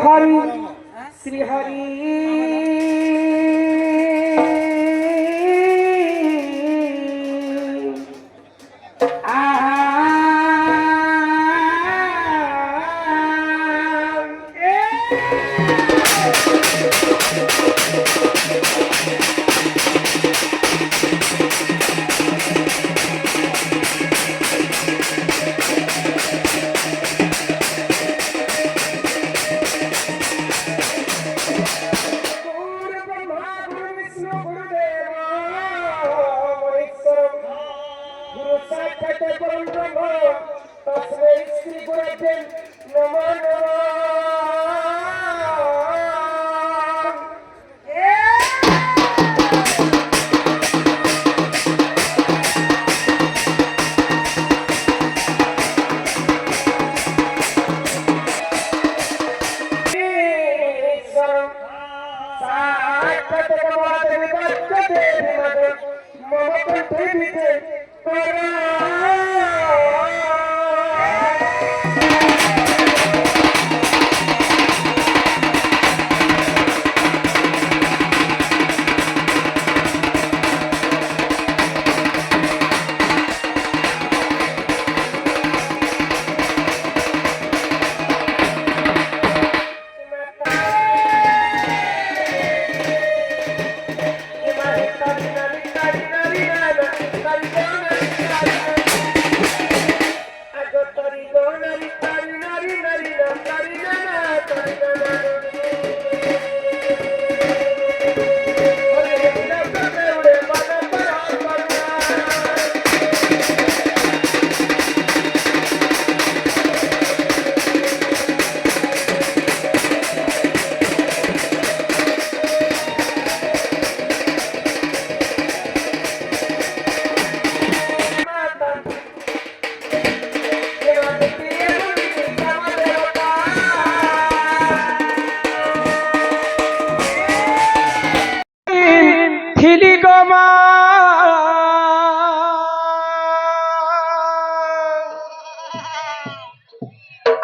হরি শ্রী হরি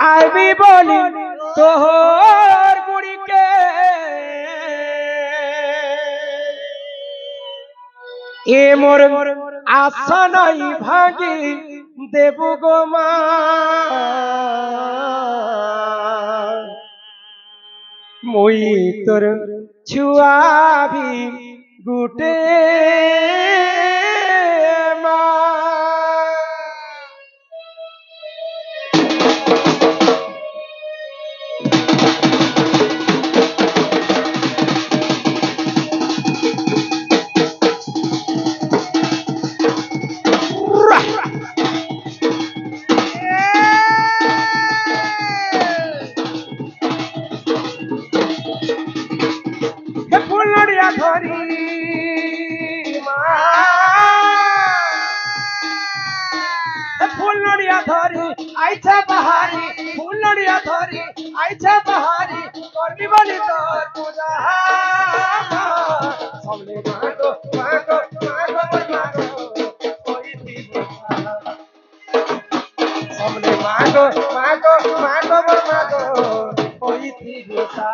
আমি বলি তোর বুড়িকে এ মোর আশা নাই ভাগি দেব গো মা মই তোর ছুয়াবি গুটে মা ধরি ফুল নড়িয়া ধরি আইছা বাহারি ফুল নড়িয়া ধরি আইছা বাহারি করবি বলি তোর পূজা সামনে মাগো মাগো মাগো মাগো ওই সামনে মাগো মাগো মাগো মাগো ওই দিশা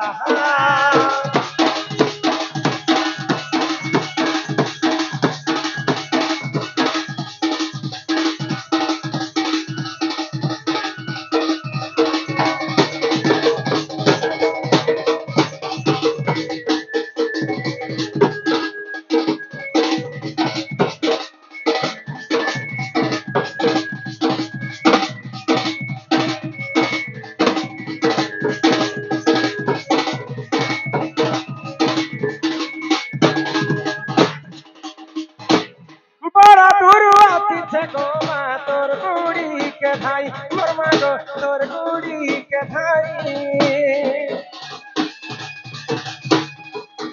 তোর গুড়ি কে ধাই মোর মাগো তোর গুড়ি কে ধাই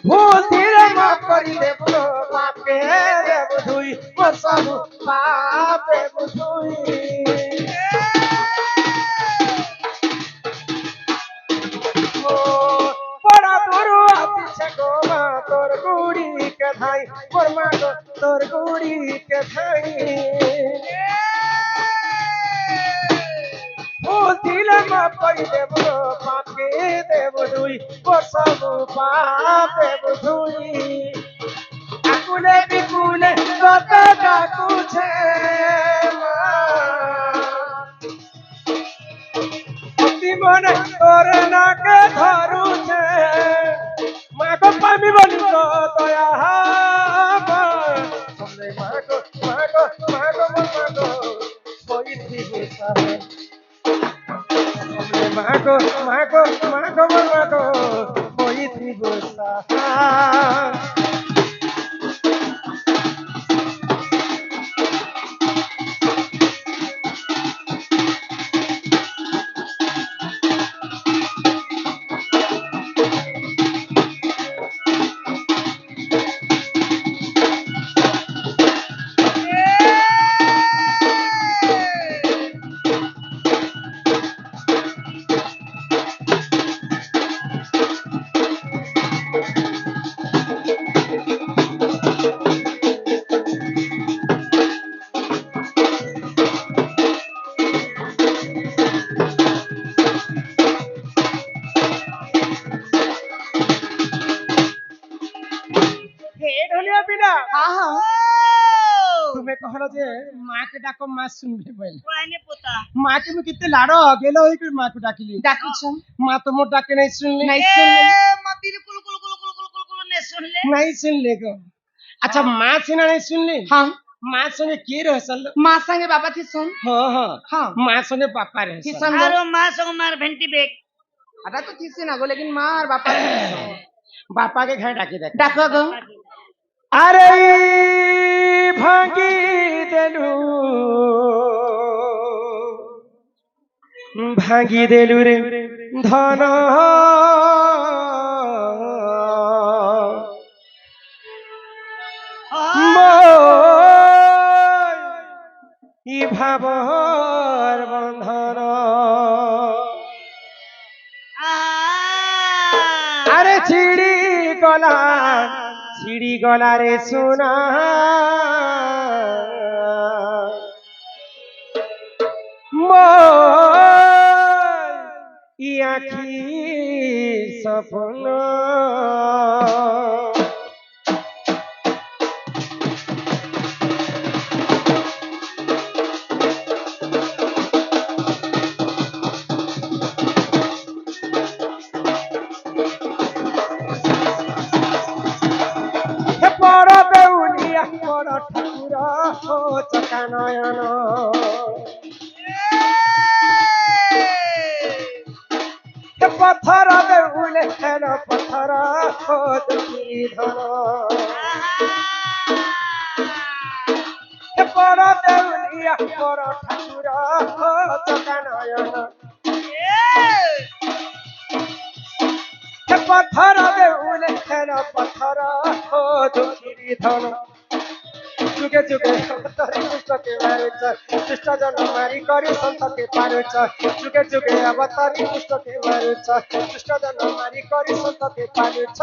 ভুল ধীরে মাফ করি দেব পাপে দেব ধুই মোর সব পাপে বুঝুই বড় তোর আতিছে গো মা তোর গুড়ি কে ধাই মোর মাগো তোর গুড়ি কে ধাই দিলে মাপ করি দেব পাপে দেব বাপে বুঝুই আকুলে বিকুলে কত ডাকুছে অতি মনে তোর নাকে ধরুছে মাগো পামি বলি তো দয়া মাগো মাগো মাগো মাগো বইথি গুসা মাগো মাগো মাগো মাগো বইথি গুসা তুমি कहलो जे माँ के डाको माँ सुन ले बोल कोने पोता माँ के में कितने लाडो गेलो होई के माँ को डाकिली डाकिछ माँ तो मोर डाके नहीं सुन ले माँ बिल्कुल कुल कुल कुल कुल कुल कुल नहीं सुन ले को अच्छा माँ सिना नहीं सुन ले हां माँ संगे के रहसल माँ संगे बाबा थी सुन हां हां हां माँ संगे पापा रहसल अरे माँ संग मार भेंटी बेग अरे तो किसी ना गो लेकिन माँ और पापा बापा के घर डाके दे डाको गो अरे भांगी देलू भांगी देलू रे धन ই ভাবর বন্ধন আরে ছিড়ি গলা রে সোনা ই আখি সপন চকানয়ন পথর দেউলে হেন পথর খোঁজি ধন বড় দেউলিয়া বড় ঠাকুর চকানয়ন পথর দেউলে হেন পথর খোঁজি ধন जुगे जुगे अवतारी कृष्ण के मारुच कृष्ण जन मारी करी संत के पारुच जुगे जुगे अवतारी कृष्ण के मारुच कृष्ण जन मारी करी संत के पारुच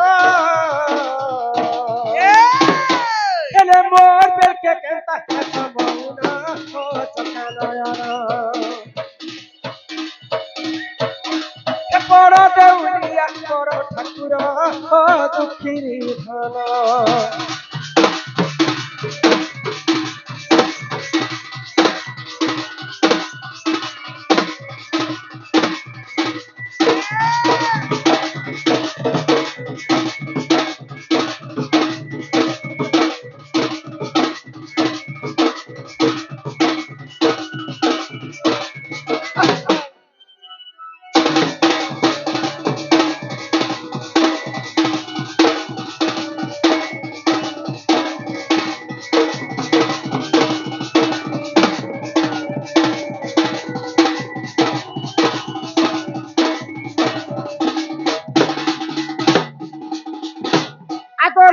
एले मोर बेल के केंता केत बहुना हो चकानयन ए बड़ देउलिया बड़ ठाकुर हो दुखीरी धन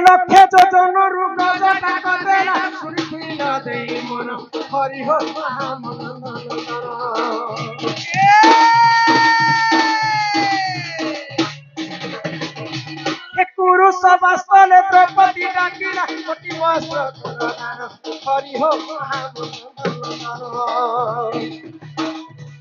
লক্ষ্যে যোজন রূপ জটাক বেলা শুনি না দেই মন হরি হো মহামন কুরুষ বাস্তলে দ্রৌপদী ডাকিলা কোটি বস্ত্র হরি হো মহামন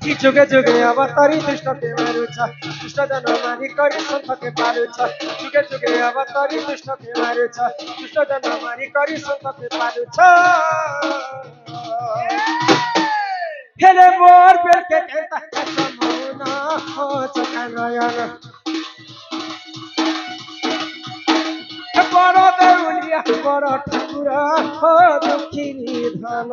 যুগে যুগে অবতারি দুষ্টকে মারুছ দুষ্ট জন মারি করি সন্তকে পারুছ যুগে যুগে অবতারি দুষ্টকে মারুছ দুষ্ট জন মারি করি সন্তকে পারুছ হেলে মোর বেলকে কেতা মৌনা চোখা নয়ন বড় দেউলিয়া বড় ঠাকুর দক্ষিণী ধন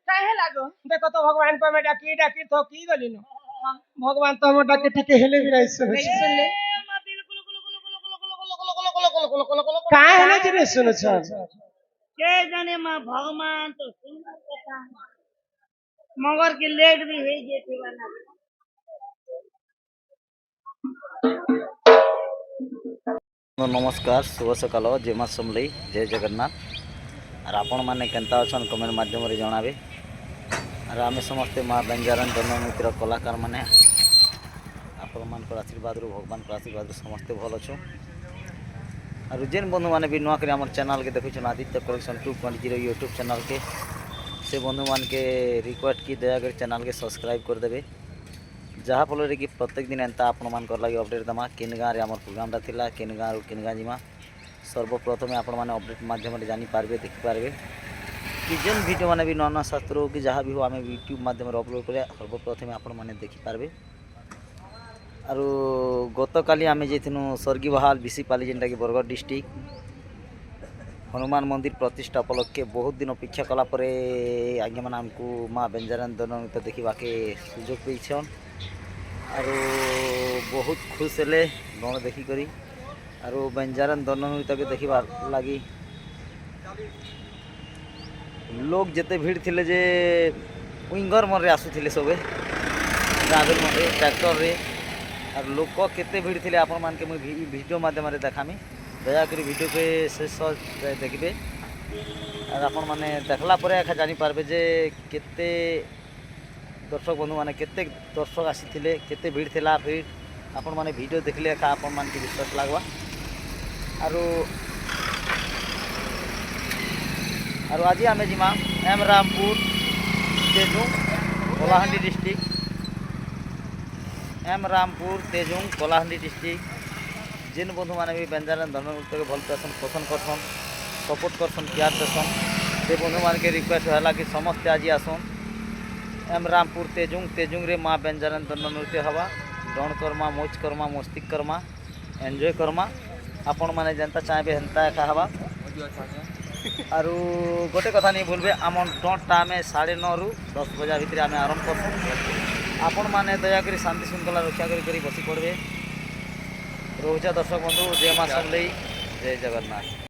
काहे लागो देखो तो भगवान को मैं डाकी डाकी तो की गली न भगवान तो हम डाके ठीक हिले भी नहीं सुन सुन ले मां बिल्कुल का है जे सुन छ के जाने मां भगवान तो सुंदर कथा मगर के लेट भी है जे दीवाना नमस्कार शुभ सकाल जय मां समलई जय जगन्नाथ और आपण मैंने केन्ता अच्छन कमेंट मध्यम जनाबे और आम समस्ते माँ बेंजारन जन्ममित्र कलाकार मैंने आपण मान आशीर्वाद भगवान आशीर्वाद समस्ते भल अच्छु और जेन बंधु मैंने भी नुआ आम चैनल के देखुन आदित्य कलेक्शन 2.0 यूट्यूब चैनल के से बंधु मान के रिक्वेस्ट की दयाकर चैनल के सब्सक्राइब करदे जहाँ फल कि प्रत्येक दिन एंता आपण मान लगे अपडेट दमा किन गाँव आम प्रोग्रामटा थिला किन गाँव किन गाँ जीमा सर्वप्रथमे आपण मैंने अपडेट मध्यम जानीपारे देखिपारे कि जेन वीडियो मैंने भी नवा शास्त्र हो कि जहाँ भी हो आम यूट्यूब मध्यम अपलोड करें सर्वप्रथमे आपण मैंने देखिपारे और गत काली आम जाइनु स्वर्गी बहाल बीसीपाली जेनटा कि बरगढ़ डिस्ट्रिक्ट हनुमान मंदिर प्रतिष्ठा उपलक्षे बहुत दिन अपेक्षा कलापर आज्ञा मैंने आमको माँ बेंजारन दंडनृत्य देखाके सुजोग पेन और बहुत खुश हेले गण देखिक और बेंजारन दंडनृत्य के देखबार लगी लोग जिते भीड़ थिले जे विंगर मन आसुले सबे ट्रावेल मन ट्रैक्टर रे और लोक केते भीड़ थिले आपण मान के वीडियो माध्यम देखामी दयाकोरी वीडियो के शेष देखिए और आपण मैंने देखला परे एखा जानी पारबे जे केते दर्शक बंधु माने केते दर्शक आसीथिले केते भीड़ थिला भीड़ आपण माने वीडियो देखले एखा आपण मान के विश्वास लागवा और आज आम जीमा एम रामपुर तेजुंग कलाहांडी डिस्ट्रिक्ट एम रामपुर तेजुंग कलाहांडी डिस्ट्रिक्ट जिन बंधु मैंने भी बेंजारन दंडनृत्य के भल पासन पसंद करसन सपोर्ट करसन प्यार देसन से बंधु मान के रिक्वेस्ट है कि समस्ते आज आसन एम रामपुर तेजुंग रे माँ बेंजारन दंडनृत्य हवा डण करमा मौज करमा मस्ती करमा एंजॉय करमा आपण मैंने जनता चाहे हेन्ता एका हवा और गोटे कथा नहीं भूलबे आम डंटा आम 9:30 रु 10 बजा भितर आम आरंभ करसुँ आपण मैंने दयाकोरी शांति श्रृंखला रक्षा करी बसी पड़े रोचा दर्शक बंधु जय मां समलई जय जगन्नाथ।